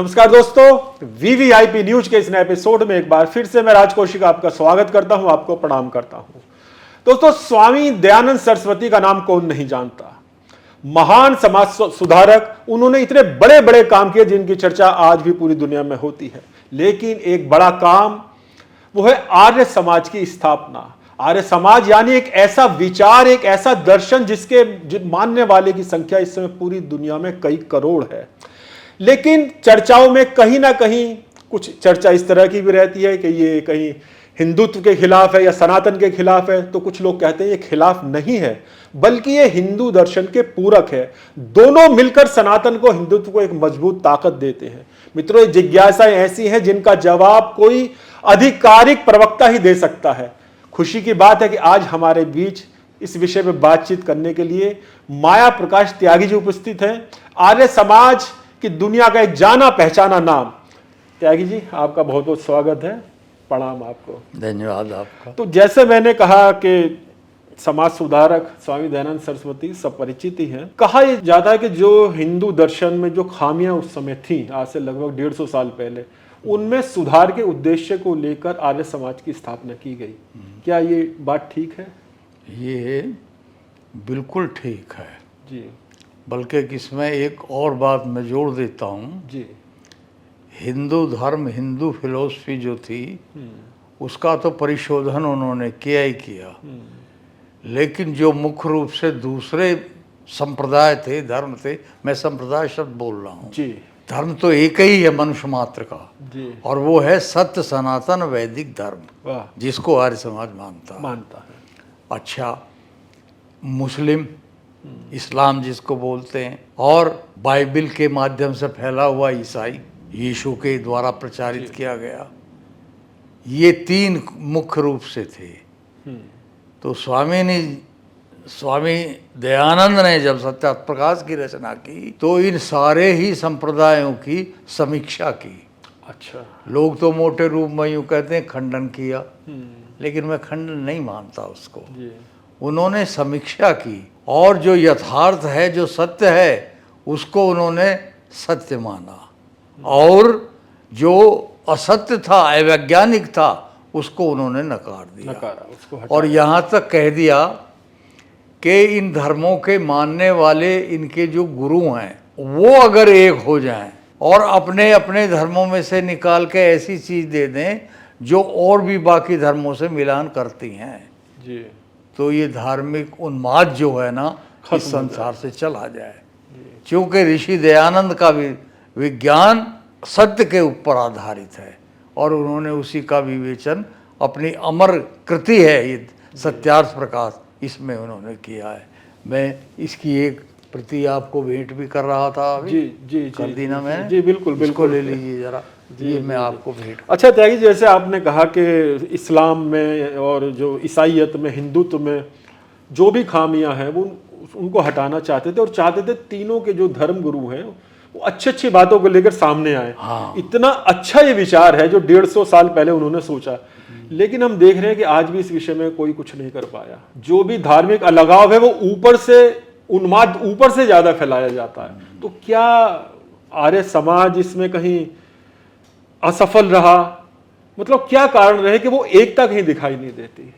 नमस्कार दोस्तों, VVIP news के इस नए एपिसोड में एक बार फिर से मैं राज कौशिक आपका स्वागत करता हूं, आपको प्रणाम करता हूं। दोस्तों, स्वामी दयानंद सरस्वती का नाम कौन नहीं जानता। महान समाज सुधारक, उन्होंने इतने बड़े बड़े काम किए जिनकी चर्चा आज भी पूरी दुनिया में होती है। लेकिन एक बड़ा काम वो है आर्य समाज की स्थापना। आर्य समाज यानी एक ऐसा विचार, एक ऐसा दर्शन जिसके मानने वाले की संख्या इस समय पूरी दुनिया में कई करोड़ है। लेकिन चर्चाओं में कहीं ना कहीं कुछ चर्चा इस तरह की भी रहती है कि ये कहीं हिंदुत्व के खिलाफ है या सनातन के खिलाफ है। तो कुछ लोग कहते हैं ये खिलाफ नहीं है, बल्कि ये हिंदू दर्शन के पूरक है। दोनों मिलकर सनातन को, हिंदुत्व को एक मजबूत ताकत देते हैं। मित्रों, ये जिज्ञासाएं ऐसी हैं जिनका जवाब कोई आधिकारिक प्रवक्ता ही दे सकता है। खुशी की बात है कि आज हमारे बीच इस विषय में बातचीत करने के लिए माया प्रकाश त्यागी जी उपस्थित हैं। आर्य समाज कि दुनिया का एक जाना पहचाना नाम। त्यागी जी, आपका बहुत बहुत स्वागत है, प्रणाम आपको। धन्यवाद आपका। तो जैसे मैंने कहा कि समाज सुधारक स्वामी दयानंद सरस्वती सब परिचित ही हैं। कहा यह जाता है कि जो हिंदू दर्शन में जो खामियां उस समय थी, आज से लगभग 150 साल पहले, उनमें सुधार के उद्देश्य को लेकर आर्य समाज की स्थापना की गई। क्या ये बात ठीक है? ये बिल्कुल ठीक है जी। बल्कि इसमें एक और बात मैं जोड़ देता हूँ जी। हिंदू धर्म, हिंदू फिलॉसफी जो थी उसका तो परिशोधन उन्होंने किया ही किया, लेकिन जो मुख्य रूप से दूसरे संप्रदाय थे, धर्म थे, मैं संप्रदाय शब्द बोल रहा हूँ। जी। धर्म तो एक ही है मनुष्य मात्र का जी। और वो है सत्य सनातन वैदिक धर्म, वाह, जिसको आर्य समाज मानता है। अच्छा, मुस्लिम, इस्लाम जिसको बोलते हैं, और बाइबल के माध्यम से फैला हुआ ईसाई, यीशु के द्वारा प्रचारित किया गया, ये तीन मुख्य रूप से थे। तो स्वामी दयानंद ने जब सत्य प्रकाश की रचना की तो इन सारे ही संप्रदायों की समीक्षा की। अच्छा। लोग तो मोटे रूप में यूँ कहते हैं खंडन किया, लेकिन मैं खंडन नहीं मानता उसको। उन्होंने समीक्षा की और जो यथार्थ है, जो सत्य है, उसको उन्होंने सत्य माना और जो असत्य था, अवैज्ञानिक था, उसको उन्होंने नकार दिया, उसको और यहाँ तक कह दिया कि इन धर्मों के मानने वाले इनके जो गुरु हैं वो अगर एक हो जाएं और अपने अपने धर्मों में से निकाल के ऐसी चीज़ दे दें जो और भी बाकी धर्मों से मिलान करती हैं जी, तो ये धार्मिक उन्माद जो है ना, इस संसार से चला जाए। क्योंकि ऋषि दयानंद का भी विज्ञान सत्य के ऊपर आधारित है और उन्होंने उसी का विवेचन अपनी अमर कृति है ये सत्यार्थ प्रकाश, इसमें उन्होंने किया है। मैं इसकी एक प्रति आपको भेंट भी कर रहा था अभी। जी जी कर दी ना मैंने? जी बिल्कुल बिल्कुल, ले लीजिए जरा। ये मैं आपको भेंट। अच्छा त्यागी, जैसे आपने कहा कि इस्लाम में और जो ईसाईयत में, हिंदुत्व में जो भी खामियां हैं वो उनको हटाना चाहते थे और चाहते थे तीनों के जो धर्म गुरु हैं वो अच्छी अच्छी बातों को लेकर सामने आए। हाँ। इतना अच्छा ये विचार है जो 150 साल पहले उन्होंने सोचा। लेकिन हम देख रहे हैं कि आज भी इस विषय में कोई कुछ नहीं कर पाया। जो भी धार्मिक अलगाव है वो ऊपर से, उन्माद ऊपर से ज्यादा फैलाया जाता है। तो क्या आर्य समाज इसमें कहीं असफल रहा? मतलब क्या कारण रहे कि वो एकता कहीं दिखाई नहीं देती?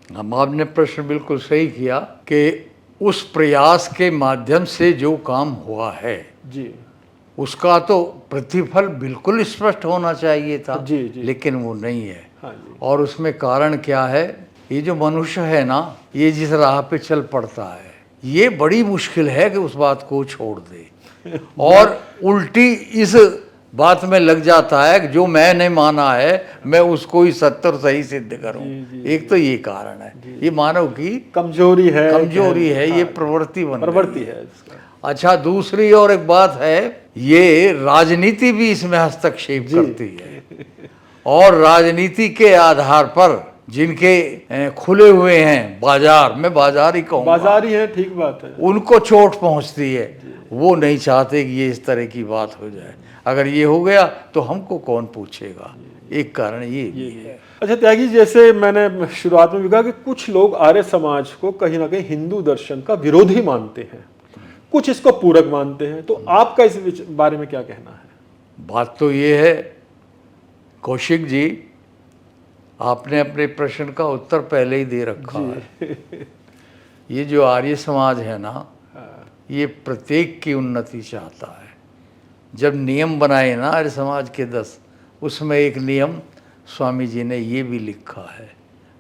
हम आपने प्रश्न बिल्कुल सही किया कि उस प्रयास के माध्यम से जो काम हुआ है जी, उसका तो प्रतिफल बिल्कुल स्पष्ट होना चाहिए था। जी, जी। लेकिन वो नहीं है। हाँ जी। और उसमें कारण क्या है? ये जो मनुष्य है ना, ये जिस राह पे चल पड़ता है, ये बड़ी मुश्किल है कि उस बात को छोड़ दे और उल्टी इस बात में लग जाता है कि जो मैंने माना है मैं उसको ही सत्य और सही सिद्ध करूं। एक तो ये कारण है, ये मानव की कमजोरी है, ये प्रवृत्ति है इसका। अच्छा, दूसरी और एक बात है, ये राजनीति भी इसमें हस्तक्षेप करती है और राजनीति के आधार पर जिनके खुले हुए हैं बाजार, मैं बाजार ही कहूँगा, बाजार ही है, ठीक बात है, उनको चोट पहुँचती है। वो नहीं चाहते कि ये इस तरह की बात हो जाए। अगर ये हो गया तो हमको कौन पूछेगा? एक कारण ये है। अच्छा त्यागी, जैसे मैंने शुरुआत में भी कहा कि कुछ लोग आर्य समाज को कहीं ना कहीं हिंदू दर्शन का विरोधी मानते हैं, कुछ इसको पूरक मानते हैं। तो आपका इस बारे में क्या कहना है? बात तो ये है कौशिक जी, आपने अपने प्रश्न का उत्तर पहले ही दे रखा है। ये जो आर्य समाज है ना, ये प्रत्येक की उन्नति चाहता है। जब नियम बनाए ना आर्य समाज के 10, उसमें एक नियम स्वामी जी ने ये भी लिखा है,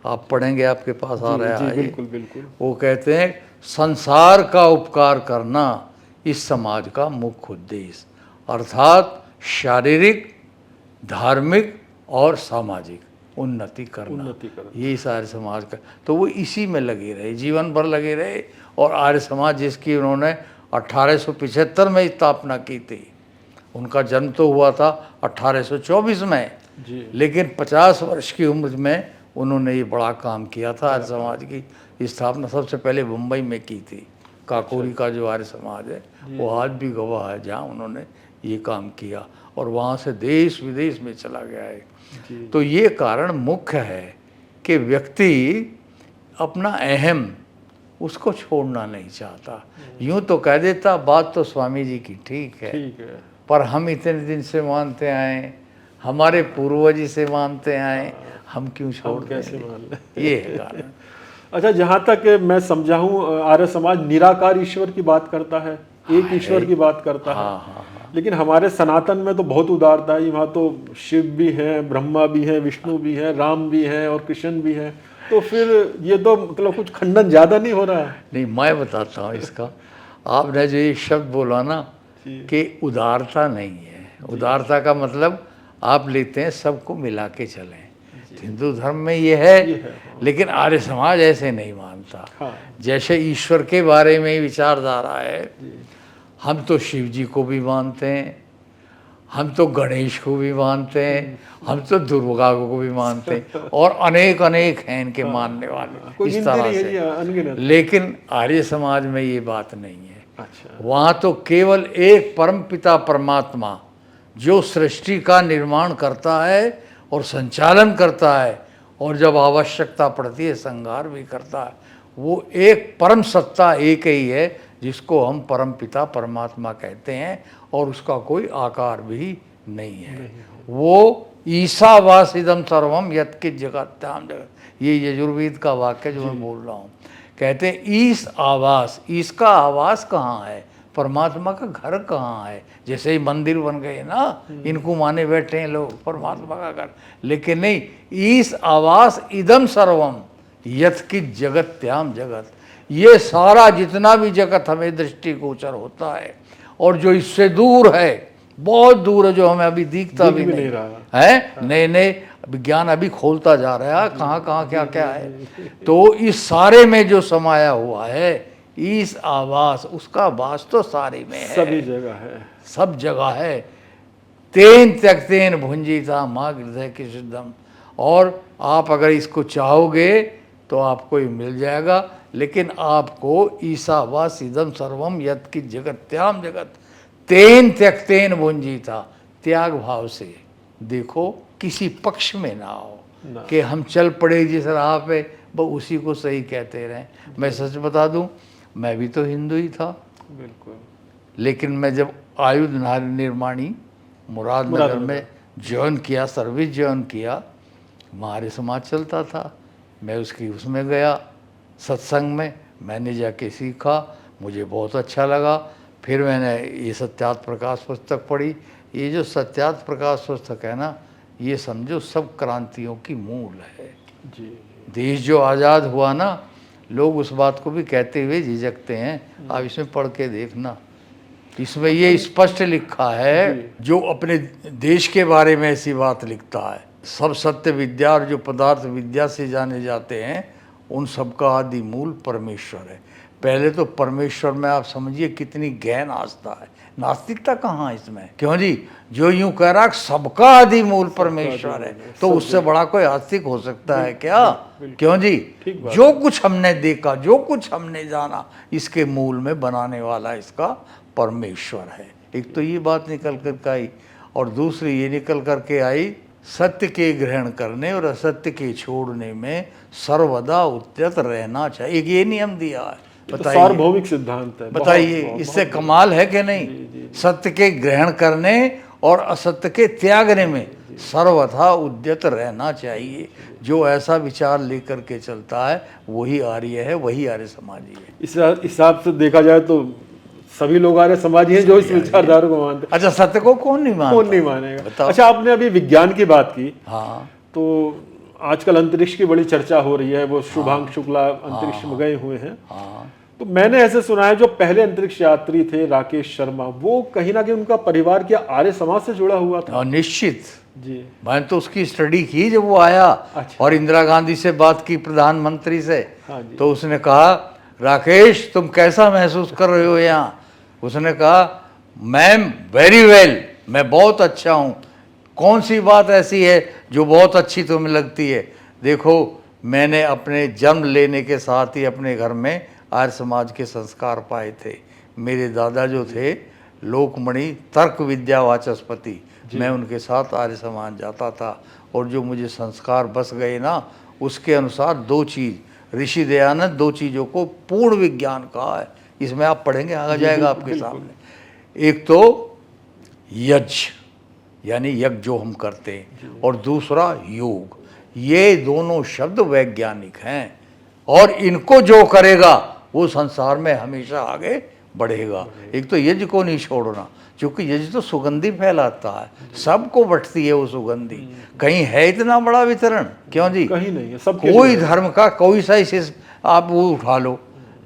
आप पढ़ेंगे, आपके पास आ रहा है। बिल्कुल बिल्कुल। वो कहते हैं संसार का उपकार करना इस समाज का मुख्य उद्देश्य, अर्थात शारीरिक, धार्मिक और सामाजिक उन्नति करना, ये इस आर्य समाज का। तो वो इसी में लगे रहे, जीवन भर लगे रहे। और आर्य समाज जिसकी उन्होंने 1875 में स्थापना की थी, उनका जन्म तो हुआ था 1824 में जी। लेकिन 50 वर्ष की उम्र में उन्होंने ये बड़ा काम किया था। आर्य समाज की स्थापना सबसे पहले मुंबई में की थी। काकोरी का जो आर्य समाज है वो आज भी गवाह है, जहाँ उन्होंने ये काम किया और वहाँ से देश विदेश में चला गया है। तो ये कारण मुख्य है कि व्यक्ति अपना अहम उसको छोड़ना नहीं चाहता। यूँ तो कह देता बात तो स्वामी जी की ठीक है, पर हम इतने दिन से मानते आए, हमारे पूर्वज इसे मानते आए, हम क्यों छोड़ कैसे मान लें? ये है कारण। अच्छा, जहाँ तक मैं समझा हूँ, आर्य समाज निराकार ईश्वर की बात करता है, एक ईश्वर की बात करता है। लेकिन हमारे सनातन में तो बहुत उदारता है। वहाँ तो शिव भी हैं, ब्रह्मा भी हैं, विष्णु भी हैं, राम भी हैं और कृष्ण भी हैं। तो फिर ये तो मतलब कुछ खंडन ज़्यादा नहीं हो रहा? नहीं, मैं बताता हूँ इसका। आपने जो ये शब्द बोला ना कि उदारता नहीं है, उदारता का मतलब आप लेते हैं सबको मिला के चलें। हिंदू धर्म में ये है, लेकिन आर्य समाज ऐसे नहीं मानता। जैसे ईश्वर के बारे में विचारधारा है, हम तो शिव जी को भी मानते हैं, हम तो गणेश को भी मानते हैं, हम तो दुर्गा को भी मानते हैं और अनेक अनेक हैं इनके मानने वाले इस तरह से। लेकिन आर्य समाज में ये बात नहीं है। अच्छा। वहाँ तो केवल एक परम पिता परमात्मा जो सृष्टि का निर्माण करता है और संचालन करता है और जब आवश्यकता पड़ती है संहार भी करता है, वो एक परम सत्ता एक ही है जिसको हम परम पिता परमात्मा कहते हैं और उसका कोई आकार भी नहीं है। वो ईसावासिदम सर्वम यत्किंच जगत्याम जगत, ये यजुर्वेद का वाक्य जो मैं बोल रहा हूँ। कहते हैं ईश आवास, ईश का आवास कहाँ है, परमात्मा का घर कहाँ है। जैसे ही मंदिर बन गए ना, इनको माने बैठे हैं लोग परमात्मा का घर, लेकिन नहीं, ईश आवास इदम सर्वम यत्किंच जगत्याम जगत, ये सारा जितना भी जगत हमें दृष्टिगोचर होता है और जो इससे दूर है, बहुत दूर है, जो हमें अभी दिखता भी नहीं रहा है, नए नए विज्ञान अभी खोलता जा रहा है कहाँ कहाँ क्या क्या है। तो इस सारे में जो समाया हुआ है इस आवास, उसका वास तो सारे में है, सभी जगह है, सब जगह है। तेन त्यक्तेन भुंजीता माँ हृदय की सिद्धम, और आप अगर इसको चाहोगे तो आपको ये मिल जाएगा। लेकिन आपको ईसावास इदम सर्वम यत्किंच जगत्याम जगत तेन त्यक्तेन भुंजीता, त्याग भाव से देखो, किसी पक्ष में ना हो कि हम चल पड़े जिस राह पे वो उसी को सही कहते रहें। मैं सच बता दूं, मैं भी तो हिंदू ही था बिल्कुल, लेकिन मैं जब आयुध निर्माणी मुरादनगर में ज्वाइन किया, सर्विस ज्वाइन किया, हमारे समाज चलता था, मैं उसमें गया सत्संग में, मैंने जाके सीखा, मुझे बहुत अच्छा लगा। फिर मैंने ये सत्यार्थ प्रकाश पुस्तक पढ़ी। ये जो सत्यार्थ प्रकाश पुस्तक है ना, ये समझो सब क्रांतियों की मूल है जी। देश जो आज़ाद हुआ ना, लोग उस बात को भी कहते हुए झिझकते हैं, आप इसमें पढ़ के देखना, इसमें ये स्पष्ट लिखा है। जो अपने देश के बारे में ऐसी बात लिखता है, सब सत्य विद्या और जो पदार्थ विद्या से जाने जाते हैं उन सब का आदि मूल परमेश्वर है। पहले तो परमेश्वर में आप समझिए कितनी गहन आस्था है, नास्तिकता कहाँ है इसमें, क्यों जी? जो यूं कह रहा सबका आदि मूल परमेश्वर है, तो उससे बड़ा कोई आस्तिक हो सकता है क्या? क्यों जी? जो कुछ हमने देखा, जो कुछ हमने जाना, इसके मूल में बनाने वाला इसका परमेश्वर है। एक तो ये बात निकल कर आई, और दूसरी ये निकल करके आई, सत्य के ग्रहण करने और असत्य के छोड़ने में सर्वदा उद्यत रहना चाहिए। एक ये नियम दिया है, बताइए, सार्वभौमिक सिद्धांत है। बताइए, इससे कमाल है कि नहीं? सत्य के ग्रहण करने और असत्य के त्यागने में सर्वथा उद्यत रहना चाहिए। जो ऐसा विचार लेकर के चलता है वही आर्य है, वही आर्य समाजी है। इस हिसाब से देखा जाए तो सभी लोग आर्य समाजी हैं जो इस विचारधारा को मानते हैं। अच्छा, सत्य को कौन नहीं मानता? कौन नहीं मानेगा? बताओ। अच्छा, आपने अभी विज्ञान की बात की, हाँ तो आजकल अंतरिक्ष की बड़ी चर्चा हो रही है। वो शुभांक शुक्ला अंतरिक्ष में गए हुए हैं। हाँ तो मैंने ऐसे सुना है जो पहले अंतरिक्ष यात्री थे राकेश शर्मा, वो कहीं ना कहीं उनका परिवार क्या आर्य समाज से जुड़ा हुआ था? और निश्चित, जी। मैंने तो उसकी स्टडी की जब वो आया। अच्छा। और इंदिरा गांधी से बात की, प्रधानमंत्री से। हाँ जी। तो उसने कहा, राकेश तुम कैसा महसूस कर रहे हो यहाँ? उसने कहा, मैम वेरी वेल, मैं बहुत अच्छा हूँ। कौन सी बात ऐसी है जो बहुत अच्छी तुम्हें लगती है? देखो, मैंने अपने जन्म लेने के साथ ही अपने घर में आर्य समाज के संस्कार पाए थे। मेरे दादा जो थे लोकमणि तर्क विद्या वाचस्पति, मैं उनके साथ आर्य समाज जाता था। और जो मुझे संस्कार बस गए ना, उसके अनुसार दो चीज़, ऋषि दयानंद दो चीज़ों को पूर्ण विज्ञान कहा है। इसमें आप पढ़ेंगे, आ जाएगा आपके सामने। एक तो यज्ञ, यानी यज्ञ जो हम करते हैं, और दूसरा योग। ये दोनों शब्द वैज्ञानिक हैं, और इनको जो करेगा वो संसार में हमेशा आगे बढ़ेगा। एक तो यज्ञ को नहीं छोड़ना, क्योंकि यज्ञ तो सुगंधि फैलाता है, सबको बटती है वो सुगंधि। कहीं है इतना बड़ा वितरण? क्यों जी? कहीं नहीं है, सब कोई धर्म का कोई सा इसे आप वो उठा लो,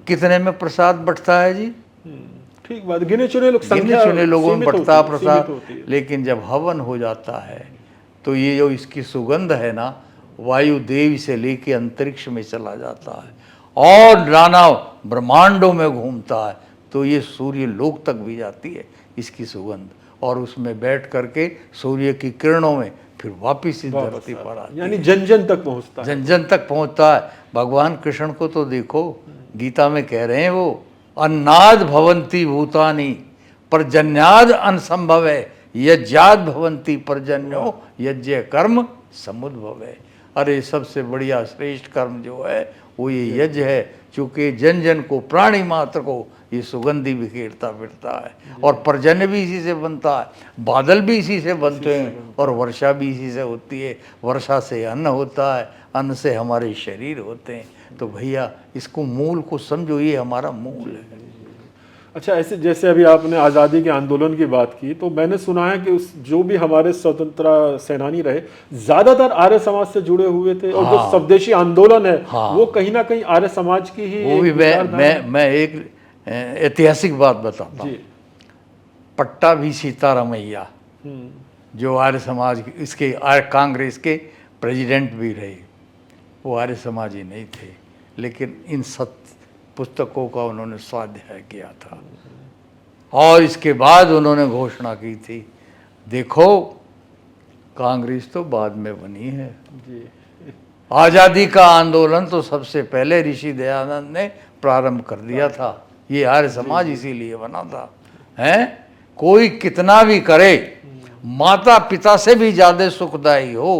कितने में प्रसाद बटता है जी? ठीक बात, गिने चुने लोग, गिने चुने लोगों में बटता सीमित प्रसाद। होती है। लेकिन जब हवन हो जाता है तो ये जो इसकी सुगंध है ना, वायुदेव से लेके अंतरिक्ष में चला जाता है और नाना ब्रह्मांडों में घूमता है, तो ये सूर्य लोक तक भी जाती है इसकी सुगंध, और उसमें बैठ करके सूर्य की किरणों में फिर वापिस इस धरती पर आती है। यानी जन जन तक पहुंचता है। जन जन तक पहुंचता है। भगवान कृष्ण को तो देखो, गीता में कह रहे हैं वो, अन्नाद भवन्ति भूतानि पर्जन्याद अनसंभव है, यज्ञाद भवन्ति पर्जन्यो यज्ञ कर्म समुद्भव है। अरे सबसे बढ़िया श्रेष्ठ कर्म जो है वो ये यज्ञ है, क्योंकि जन जन को, प्राणी मात्र को ये सुगंधि बिखेरता फिरता है। और पर्जन्य भी इसी से बनता है, बादल भी इसी से बनते हैं, और वर्षा भी इसी से होती है। वर्षा से अन्न होता है, अन्न से हमारे शरीर होते हैं। तो भैया इसको मूल को समझो, ये हमारा मूल है। अच्छा, ऐसे जैसे अभी आपने आज़ादी के आंदोलन की बात की, तो मैंने सुना है कि उस जो भी हमारे स्वतंत्रता सेनानी रहे ज़्यादातर आर्य समाज से जुड़े हुए थे। और जो स्वदेशी आंदोलन है वो कहीं ना कहीं आर्य समाज की ही वो भी मैं एक ऐतिहासिक बात बताता हूँ। पट्टाभी सीतारामैया जो आर्य समाज इसके कांग्रेस के प्रेसिडेंट भी रहे, वो आर्य समाजी नहीं थे, लेकिन इन पुस्तकों का उन्होंने स्वाध्याय किया था। और इसके बाद उन्होंने घोषणा की थी, देखो कांग्रेस तो बाद में बनी है, आज़ादी का आंदोलन तो सबसे पहले ऋषि दयानंद ने प्रारंभ कर दिया था। ये आर्य समाज इसीलिए बना था। हैं, कोई कितना भी करे, माता पिता से भी ज़्यादा सुखदायी हो,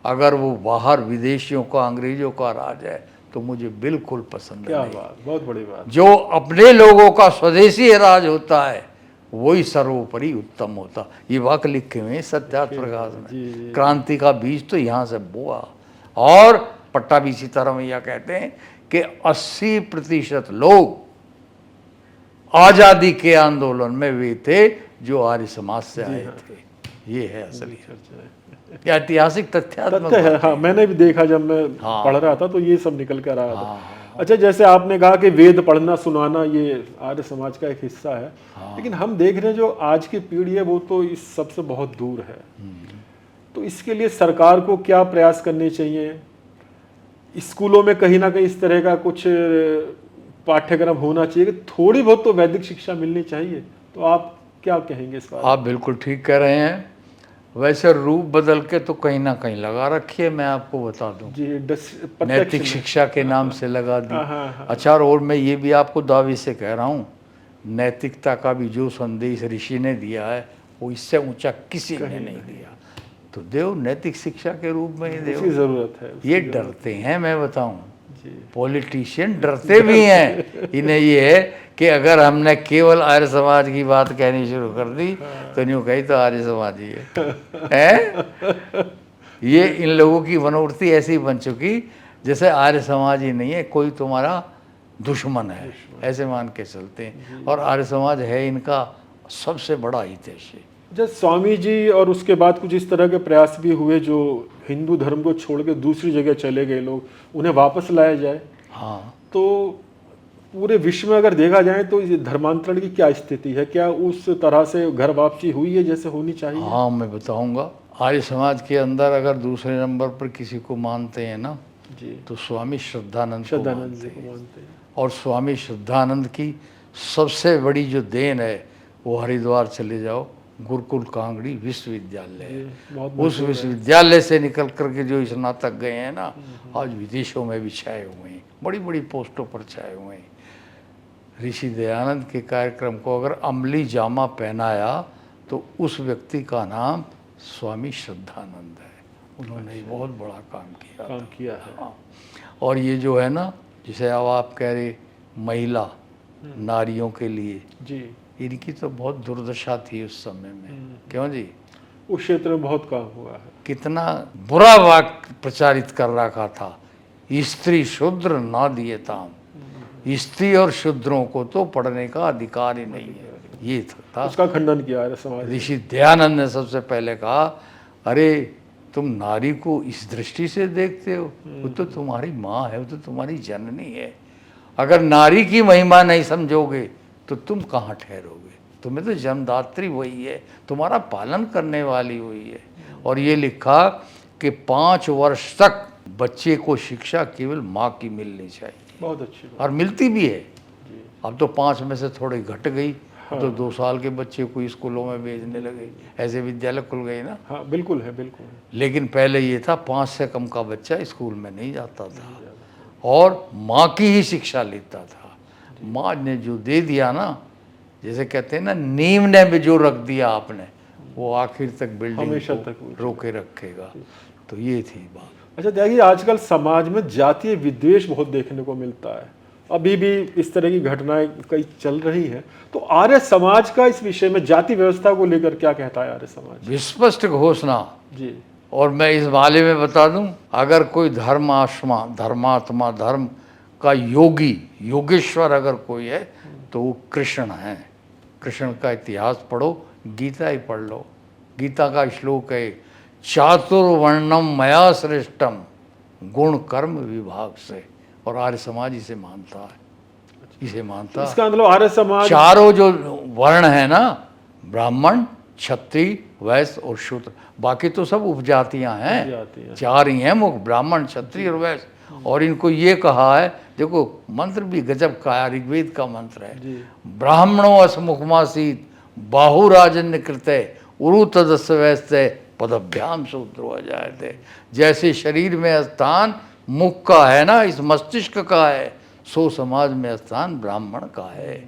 अगर वो बाहर विदेशियों का, अंग्रेजों का राज है, तो मुझे बिल्कुल पसंद क्या नहीं। बात, बहुत बड़ी बात। जो अपने लोगों का स्वदेशी राज होता है वही सर्वोपरि उत्तम होता। ये वाक्य लिखे हुए हैं सत्यार्थ प्रकाश में। क्रांति का बीज तो यहाँ से बोआ। और पट्टाभी सीतारामैया कहते हैं कि 80% लोग आज़ादी के आंदोलन में वे थे जो आर्य समाज से आए थे। ये है असली ऐतिहासिक तथ्य है। हाँ, मैंने भी देखा, जब मैं पढ़ रहा था तो ये सब निकल कर आया था। अच्छा, जैसे आपने कहा कि वेद पढ़ना सुनाना ये आर्य समाज का एक हिस्सा है, लेकिन हम देख रहे हैं जो आज की पीढ़ी है वो तो इस सबसे बहुत दूर है। तो इसके लिए सरकार को क्या प्रयास करने चाहिए? स्कूलों में कहीं ना कहीं इस तरह का कुछ पाठ्यक्रम होना चाहिए कि थोड़ी बहुत तो वैदिक शिक्षा मिलनी चाहिए। तो आप क्या कहेंगे इस बारे में? आप बिल्कुल ठीक कह रहे हैं। वैसे रूप बदल के तो कहीं ना कहीं लगा रखी है, मैं आपको बता दूं जी, नैतिक शिक्षा के नाम से लगा दी। अच्छा, और मैं ये भी आपको दावे से कह रहा हूँ, नैतिकता का भी जो संदेश ऋषि ने दिया है वो इससे ऊंचा किसी ने नहीं दिया। तो देव नैतिक शिक्षा के रूप में ही देव, जरूरत है। ये डरते हैं, मैं बताऊं, पॉलिटिशियन डरते भी हैं। इन्हें ये है कि अगर हमने केवल आर्य समाज की बात कहनी शुरू कर दी तो न्यू कही तो आर्य समाज ही है? ये इन लोगों की मनोवृत्ति ऐसी बन चुकी जैसे आर्य समाज ही नहीं है, कोई तुम्हारा दुश्मन है, ऐसे मान के चलते हैं। और आर्य समाज है इनका सबसे बड़ा हितैषी। जब स्वामी जी और उसके बाद कुछ इस तरह के प्रयास भी हुए जो हिंदू धर्म को छोड़ के दूसरी जगह चले गए लोग, उन्हें वापस लाया जाए, हाँ, तो पूरे विश्व में अगर देखा जाए तो इस धर्मांतरण की क्या स्थिति है? क्या उस तरह से घर वापसी हुई है जैसे होनी चाहिए? हाँ, मैं बताऊंगा। आर्य समाज के अंदर अगर दूसरे नंबर पर किसी को मानते हैं ना जी, तो स्वामी श्रद्धानंद को श्रद्धानंद जी मानते को हैं। मानते हैं। और स्वामी श्रद्धानंद की सबसे बड़ी जो देन है वो हरिद्वार चले जाओ, गुरुकुल कांगड़ी विश्वविद्यालय है। बहुत उस विश्वविद्यालय से निकल करके जो स्नातक गए हैं ना, आज विदेशों में भी छाए हुए हैं, बड़ी बड़ी पोस्टों पर छाए हुए हैं। ऋषि दयानंद के कार्यक्रम को अगर अमली जामा पहनाया तो उस व्यक्ति का नाम स्वामी श्रद्धानंद है। उन्होंने बहुत बड़ा काम किया काम किया है। हाँ। और ये जो है ना, जिसे अब आप कह रहे महिला नारियों के लिए, जी, इनकी तो बहुत दुर्दशा थी उस समय में। क्यों जी? उस क्षेत्र में बहुत काम हुआ है। कितना बुरा वाक्य प्रचारित कर रखा था, स्त्री शूद्र ना दिए ताम, स्त्री और शूद्रों को तो पढ़ने का अधिकार ही नहीं है, ये था। उसका खंडन किया है समाज ने। ऋषि दयानंद ने सबसे पहले कहा, अरे तुम नारी को इस दृष्टि से देखते हो, वो तो तुम्हारी माँ है, वो तो तुम्हारी जननी है। अगर नारी की महिमा नहीं समझोगे तो तुम कहाँ ठहरोगे? तुम्हें तो जन्मदात्री वही है, तुम्हारा पालन करने वाली वही है। और ये लिखा कि 5 वर्ष तक बच्चे को शिक्षा केवल माँ की मिलनी चाहिए, बहुत अच्छी बात। और मिलती भी है। अब तो 5 में से थोड़ी घट गई, तो 2 साल के बच्चे को स्कूलों में भेजने लगे, ऐसे विद्यालय खुल गए ना। हाँ, बिल्कुल है, बिल्कुल है। लेकिन पहले ये था 5 से कम का बच्चा स्कूल में नहीं जाता था और माँ की ही शिक्षा लेता था। माँ ने जो दे दिया ना, जैसे कहते हैं ना, नींव ने भी जो रख दिया आपने, वो आखिर तक बिल्डिंग हमेशा को तक वो रोके रखेगा। तो ये थी बात। अच्छा, देखिए आजकल समाज में जातीय विद्वेष बहुत देखने को मिलता है, अभी भी इस तरह की घटनाएं कई चल रही हैं। तो आर्य समाज का इस विषय में जाति व्यवस्था को लेकर क्या कहता है आर्य समाज? विस्पष्ट घोषणा। जी, और मैं इस बारे में बता दूं, अगर कोई धर्मात्मा धर्म का योगी योगेश्वर अगर कोई है तो वो कृष्ण है। कृष्ण का इतिहास पढ़ो, गीता ही पढ़ लो। गीता का श्लोक है, चातुर्वर्णम मया श्रेष्ठम गुण कर्म विभाग से। और आर्य समाज इसे मानता है, इसे मानता। इसका मतलब आर्य समाज चारों जो वर्ण है ना, ब्राह्मण, क्षत्रिय, वैश्य और शूद्र, बाकी तो सब उपजातियां उपजाति हैं, हैं। 4 ही हैं मुख्य, ब्राह्मण, क्षत्रिय और वैश्य। और इनको ये कहा है, देखो मंत्र भी गजब का है, ऋग्वेद का मंत्र है, जी, ब्राह्मणों असमुखमासीत बाहुराजन्य कृत्य उरु तदस्य वैश्य पदभ्याम शूद्रो जायते। जैसे शरीर में स्थान मुख का है ना, इस मस्तिष्क का है, सो समाज में स्थान ब्राह्मण का है।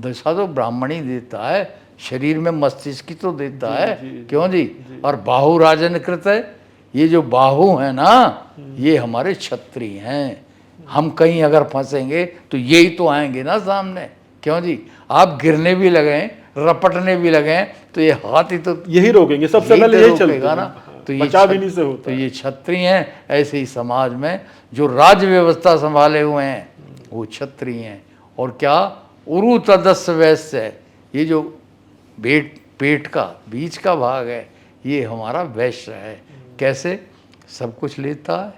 दशा तो ब्राह्मण ही देता है, शरीर में मस्तिष्क की तो देता है। क्यों जी? और बाहु राजन कृत है, ये जो बाहु है ना, ये हमारे क्षत्रिय हैं। हम कहीं अगर फंसेंगे तो यही तो आएंगे ना सामने। क्यों जी? आप गिरने भी लगे, रपटने भी लगे तो ये हाथ ही तो यही रोकेंगे, सबसे यही पहले तो यही चलेगा रोकेगा ना। तो ये बचाव इन्हीं से होता तो है। ये क्षत्रिय हैं। ऐसे ही समाज में जो राज्य व्यवस्था संभाले हुए हैं वो क्षत्रिय हैं। और क्या? उरु तदस्य वैश्य है, ये जो पेट का बीच का भाग है, ये हमारा वैश्य है। कैसे? सब कुछ लेता है,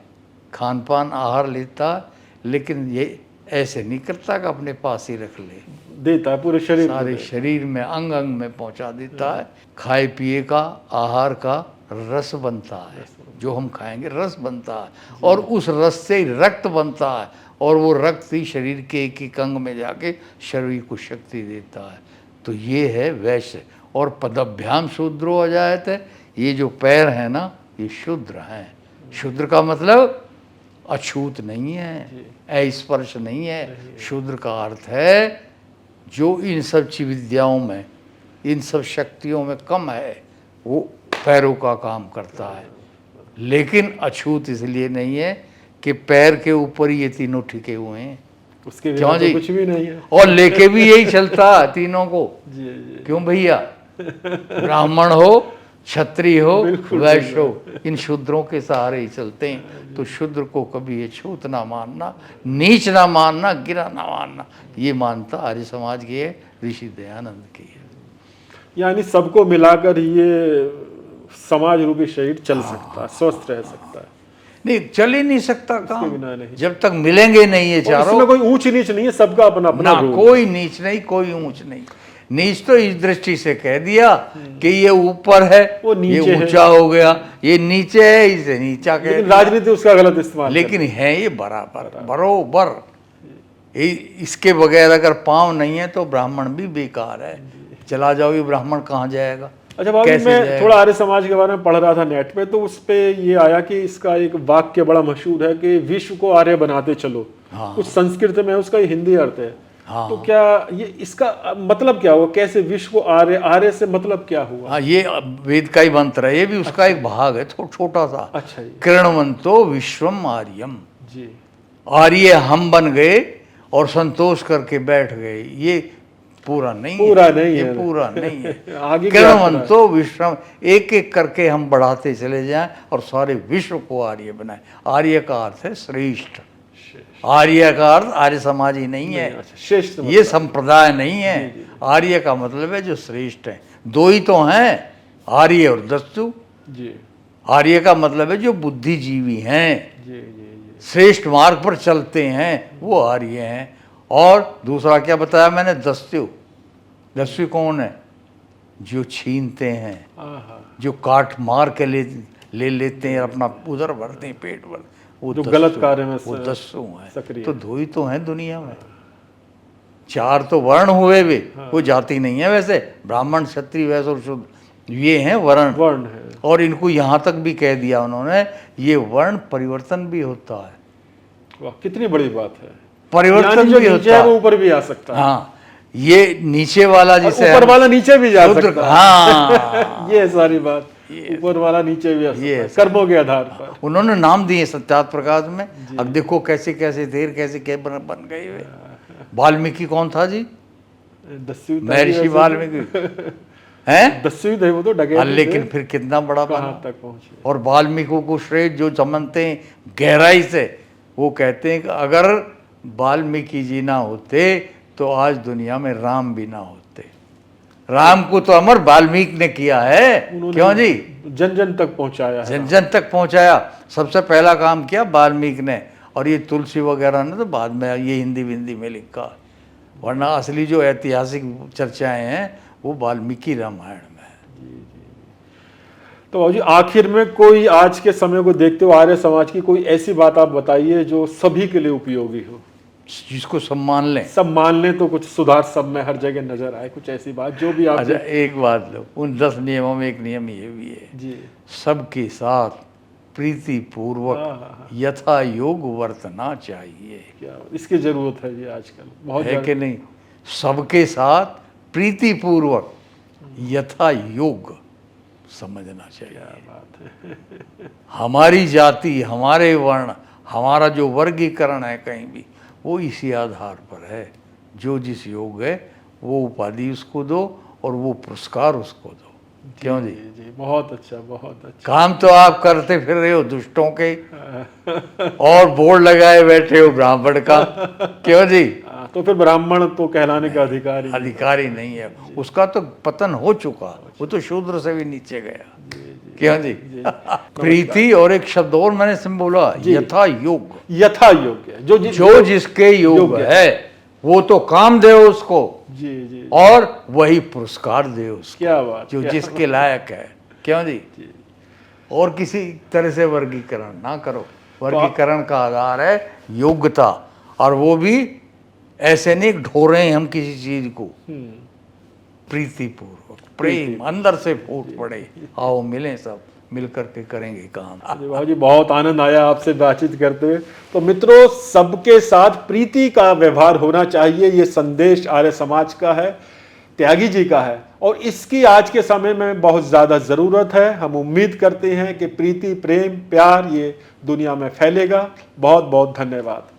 खान पान आहार लेता है, लेकिन ये ऐसे नहीं करता कि अपने पास ही रख ले, देता है पूरे शरीर सारे में। शरीर में अंग अंग में पहुंचा देता है। खाए पिए का आहार का रस बनता है, जो हम खाएंगे रस बनता है, और उस रस से ही रक्त बनता है, और वो रक्त ही शरीर के एक एक अंग में जाके शरीर को शक्ति देता है। तो ये है वैश्य। और पदभ्याम शूद्रो अजायत है, ये जो पैर है ना, ये शूद्र हैं। शूद्र का मतलब अछूत नहीं है, अस्पर्श नहीं है। शूद्र का अर्थ है जो इन सब विद्याओं में, इन सब शक्तियों में कम है, वो पैरों का काम करता है। लेकिन अछूत इसलिए नहीं है कि पैर के ऊपर ये तीनों टिके हुए हैं, उसके क्यों बिना जी? तो कुछ भी नहीं है। और लेके भी यही चलता तीनों को। जी जी क्यों भैया? ब्राह्मण हो, क्षत्रिय हो, बिल्कुल, वैश्य हो, इन शूद्रों के सहारे ही चलते हैं। तो शूद्र को कभी ये छूत ना मानना, नीच ना मानना, गिरा ना मानना, ये मानता आर्य समाज की है, ऋषि दयानंद की है। यानी सबको मिलाकर ये समाज रूपी शरीर चल सकता है, स्वस्थ रह सकता है, नहीं, चल ही नहीं सकता काम बिना नहीं। जब तक मिलेंगे नहीं ये और चारों। इसमें कोई ऊंच नीच नहीं है, सबका अपना अपना ना रूप। कोई नीच नहीं, कोई ऊंच नहीं। नीच तो इस दृष्टि से कह दिया कि ये ऊपर है, वो नीचे ये है। ऊंचा हो गया, ये नीचे है, इसे नीचा कह लेकिन दिया। राजनीति उसका गलत इस्तेमाल लेकिन है ये बराबर, बरोबर। इसके बगैर अगर पांव नहीं है तो ब्राह्मण भी बेकार है। चला जाओ, ये ब्राह्मण कहाँ जाएगा? अच्छा बाबू, कैसे मैं जाएगा? थोड़ा आर्य समाज के बारे में पढ़ रहा था नेट पे, तो उस पे ये आया कि इसका एक वाक्य बड़ा मशहूर है कि विश्व को आर्य बनाते चलो। हाँ। कुछ संस्कृत में उसका हिंदी अर्थ है। हाँ। तो क्या ये इसका मतलब क्या हुआ? कैसे विश्व को आर्य, आर्य से मतलब क्या हुआ? हाँ, ये वेद का ही मंत्र है, ये भी उसका एक भाग है, छोटा सा। अच्छा जी। कृणवंतो विश्वम आर्यम। जी आर्य हम बन गए और संतोष करके बैठ गए, ये पूरा नहीं पूरा है, नहीं ये है। पूरा नहीं है। आगे की यात्रा है। कृणवंतो विश्वम, एक एक करके हम बढ़ाते चले जाएं और सारे विश्व को आर्य बनाए। आर्य का अर्थ है श्रेष्ठ। आर्य का अर्थ आर्य समाज ही नहीं है, अच्छा, श्रेष्ठ ये संप्रदाय नहीं है। आर्य का मतलब है जो श्रेष्ठ है। दो ही तो हैं, आर्य और दस्यु। जी आर्य का मतलब है जो बुद्धिजीवी हैं, जी जी जी। श्रेष्ठ मार्ग पर चलते हैं, वो आर्य हैं। और दूसरा क्या बताया मैंने? दस्यु। दस्यु कौन है? जो छीनते हैं, आहा, जो काट मार के ले लेते हैं, अपना उधर भरते हैं, पेट भर, वो जो दस्यु- गलत कार्य में वो दस्यु हैं। सक्रिय। तो दो ही तो हैं दुनिया में। चार तो वर्ण हुए वे, कोई जाति नहीं है वैसे। ब्राह्मण, क्षत्रिय, वैश्य और शूद्र, ये हैं वर्ण। वर्ण है। और इनको यहाँ तक भी कह दिया उन्होंने, ये वर्ण परिवर्तन भी होता है। वाह, कितनी बड़ी बात है। परिवर्तन यानी जो भी नीचे होता है है। वो ऊपर भी आ सकता है। हाँ, ये नीचे वाला और जिसे ऊपर वाला नीचे भी जा शूद्र- सकता है। हाँ। ये सारी बात, ये ऊपर वाला नीचे भी आ सकता ये है, कर्मों के आधार पर। उन्होंने नाम दिए सत्यार्थ प्रकाश में। अब देखो कैसे कैसे देर कैसे क्या बन गए वे। वाल्मीकि कौन था जी? दस्यु महर्षि वाल्मीकि हैं? दस्यु थे वो तो, डगे हाँ, लेकिन फिर कितना बड़ा कहाँ बना। तक पहुंचे। और वाल्मीकि को श्रेष्ठ जो समझते हैं गहराई से, वो कहते हैं कि अगर वाल्मीकि जी ना होते तो आज दुनिया में राम भी ना होते। राम को तो अमर वाल्मीकि ने किया है। क्यों जी? जन जन तक पहुंचाया है। जन जन तक पहुंचाया। सबसे पहला काम किया वाल्मीकि ने। और ये तुलसी वगैरह ने तो बाद में ये हिंदी विंदी में लिखा, वरना असली जो ऐतिहासिक चर्चाएं हैं वो वाल्मीकि रामायण में है। तो बाबू जी, आखिर में कोई आज के समय को देखते हुए आर्य समाज की कोई ऐसी बात आप बताइए जो सभी के लिए उपयोगी हो, जिसको सब मान लें। सब मान लें तो कुछ सुधार सब में हर जगह नजर आए, कुछ ऐसी बात जो भी आप। अच्छा, एक बात लो, उन 10 नियमों में एक नियम ये भी है, जी सबके साथ प्रीति हाँ, पूर्वक यथा योग वर्तना चाहिए। क्या इसकी जरूरत है ये आजकल बहुत है ज्यादा। कि नहीं? सबके साथ प्रीति पूर्वक यथा योग समझना चाहिए। क्या बात है। हमारी जाति, हमारे वर्ण, हमारा जो वर्गीकरण है कहीं भी, वो इसी आधार पर है। जो जिस योग है वो उपाधि उसको दो और वो पुरस्कार उसको दो। क्यों जी? जी बहुत अच्छा, बहुत अच्छा। काम तो आप करते फिर रहे हो दुष्टों के और बोर्ड लगाए बैठे हो ब्राह्मण का। क्यों जी? तो फिर ब्राह्मण तो कहलाने का अधिकारी अधिकारी नहीं है, उसका तो पतन हो चुका, वो तो शूद्र से भी नीचे गया। क्यों जी? प्रीति और एक शब्द और मैंने इसमें बोला, यथा योग। यथा योग्य, जो जिसके योग है वो तो काम दे उसको, जी जी, और वही पुरस्कार दे उसको, क्या बात, जो क्या जिसके लायक है। क्यों जी? और किसी तरह से वर्गीकरण ना करो। वर्गीकरण का आधार है योग्यता, और वो भी ऐसे नहीं ढोरे हैं हम किसी चीज को। प्रीतिपूर्वक, प्रेम अंदर से फूट पड़े, आओ मिलें, सब मिल करके करेंगे काम। बाबू जी बहुत आनंद आया आपसे बातचीत करते हुए। तो मित्रों, सबके साथ प्रीति का व्यवहार होना चाहिए, ये संदेश आर्य समाज का है, त्यागी जी का है, और इसकी आज के समय में बहुत ज़्यादा ज़रूरत है। हम उम्मीद करते हैं कि प्रीति, प्रेम, प्यार ये दुनिया में फैलेगा। बहुत बहुत धन्यवाद।